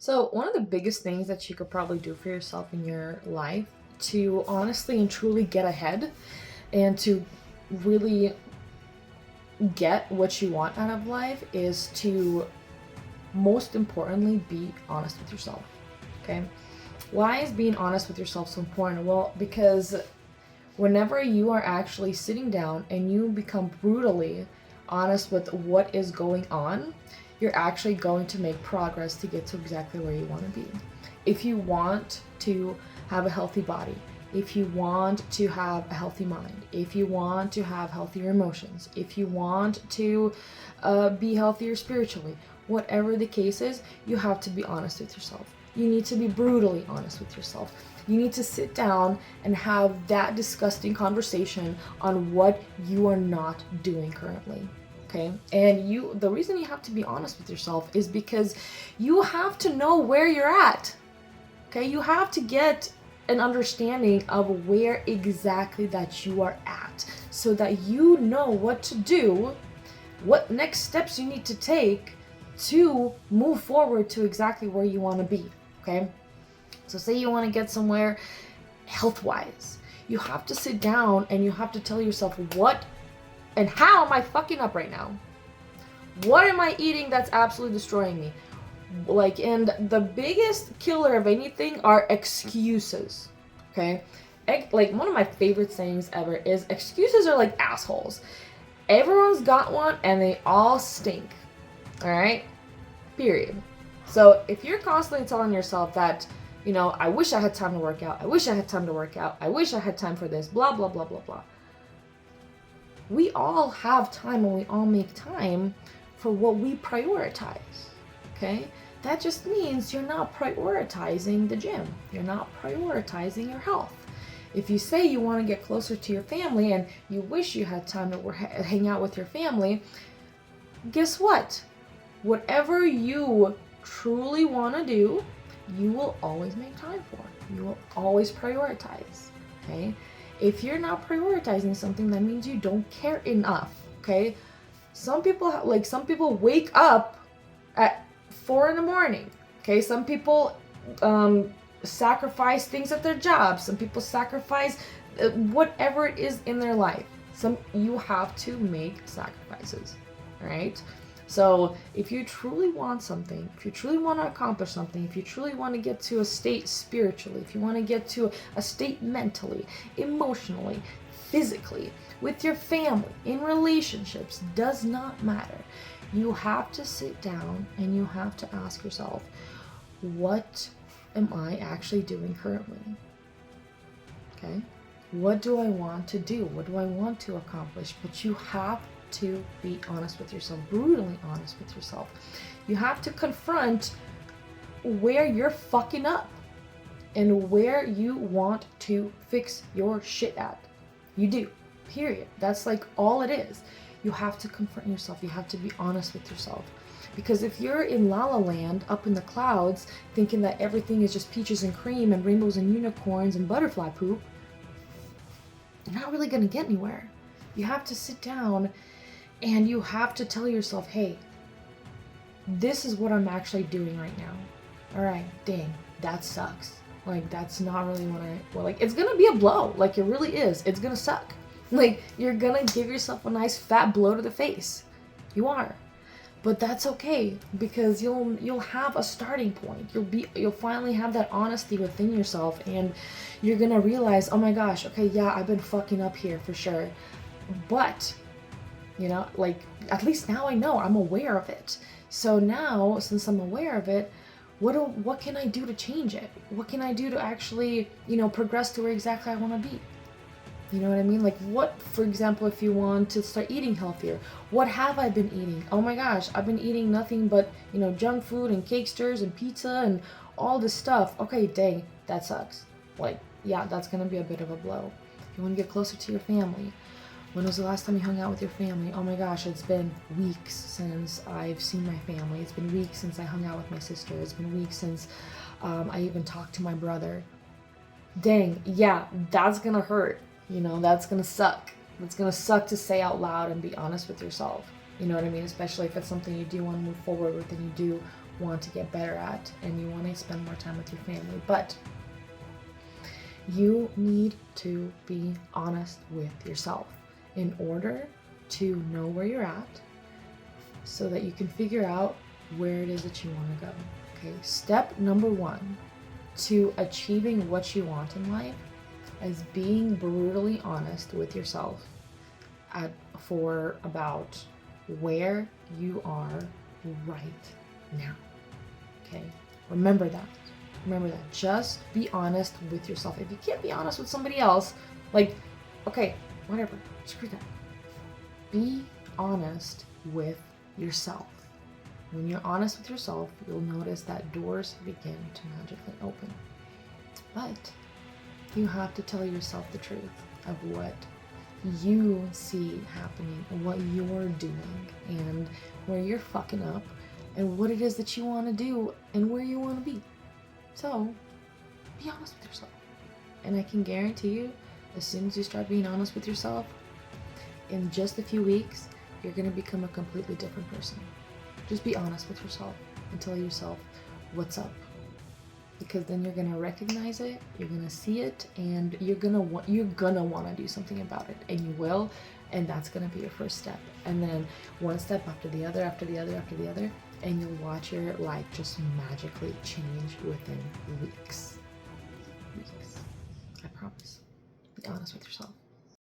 So, one of the biggest things that you could probably do for yourself in your life to honestly and truly get ahead and to really get what you want out of life is to most importantly be honest with yourself. Okay? Why is being honest with yourself so important? Well, because whenever you are actually sitting down and you become brutally honest with what is going on, you're actually going to make progress to get to exactly where you want to be. If you want to have a healthy body, if you want to have a healthy mind, if you want to have healthier emotions, if you want to be healthier spiritually, whatever the case is, you have to be honest with yourself. You need to be brutally honest with yourself. You need to sit down and have that disgusting conversation on what you are not doing currently. Okay? And the reason you have to be honest with yourself is because you have to know where you're at. Okay? You have to get an understanding of where exactly that you are at so that you know what to do, what next steps you need to take to move forward to exactly where you want to be. Okay? So say you want to get somewhere health-wise. You have to sit down and you have to tell yourself what and how am I fucking up right now? What am I eating that's absolutely destroying me? And the biggest killer of anything are excuses. Okay? One of my favorite sayings ever is excuses are like assholes. Everyone's got one and they all stink. Alright? Period. So if you're constantly telling yourself that, I wish I had time to work out. I wish I had time to work out. I wish I had time for this. Blah, blah, blah, blah, blah. We all have time and we all make time for what we prioritize. Okay? That just means you're not prioritizing the gym. You're not prioritizing your health. If you say you want to get closer to your family and you wish you had time to hang out with your family, guess what? Whatever you truly want to do, you will always make time for. You will always prioritize. Okay? If you're not prioritizing something, that means you don't care enough. Okay? Some people wake up at 4 a.m. Okay? Some people sacrifice things at their jobs. Some people sacrifice whatever it is in their life. You have to make sacrifices. All right? So if you truly want something, if you truly want to accomplish something, if you truly want to get to a state spiritually, if you want to get to a state mentally, emotionally, physically, with your family, in relationships, does not matter. You have to sit down and you have to ask yourself, what am I actually doing currently? Okay? What do I want to do? What do I want to accomplish? But you have to be honest with yourself, brutally honest with yourself. You have to confront where you're fucking up and where you want to fix your shit at. You do. Period. That's all it is. You have to confront yourself. You have to be honest with yourself. Because if you're in La La Land, up in the clouds, thinking that everything is just peaches and cream and rainbows and unicorns and butterfly poop, you're not really going to get anywhere. You have to sit down and you have to tell yourself, hey, this is what I'm actually doing right now. All right, dang, that sucks. That's not really what it's going to be a blow. It really is. It's going to suck. You're going to give yourself a nice fat blow to the face. You are. But that's okay because you'll have a starting point. You'll finally have that honesty within yourself and you're going to realize, oh my gosh, okay, yeah, I've been fucking up here for sure. But at least now I know, I'm aware of it. So now, since I'm aware of it, what can I do to change it? What can I do to actually, progress to where exactly I want to be? You know what I mean? What, for example, if you want to start eating healthier, what have I been eating? Oh my gosh, I've been eating nothing but, junk food and cake stirs and pizza and all this stuff. Okay, dang, that sucks. Yeah, that's going to be a bit of a blow. If you want to get closer to your family, when was the last time you hung out with your family? Oh my gosh, it's been weeks since I've seen my family. It's been weeks since I hung out with my sister. It's been weeks since I even talked to my brother. Dang, yeah, that's gonna hurt. That's gonna suck. It's gonna suck to say out loud and be honest with yourself. You know what I mean? Especially if it's something you do want to move forward with and you do want to get better at, and you want to spend more time with your family. But you need to be honest with yourself in order to know where you're at, so that you can figure out where it is that you want to go. Okay, step number 1 to achieving what you want in life is being brutally honest with yourself for about where you are right now. Okay, remember that. Remember that. Just be honest with yourself. If you can't be honest with somebody else, like, okay, whatever, screw that. Be honest with yourself. When you're honest with yourself, you'll notice that doors begin to magically open. But you have to tell yourself the truth of what you see happening and what you're doing and where you're fucking up and what it is that you want to do and where you want to be. So, be honest with yourself. And I can guarantee you, as soon as you start being honest with yourself, in just a few weeks, you're going to become a completely different person. Just be honest with yourself and tell yourself what's up. Because then you're going to recognize it, you're going to see it, and you're going to want to do something about it. And you will, and that's going to be your first step. And then one step after the other, after the other, after the other, and you'll watch your life just magically change within weeks. I promise. Be honest with yourself.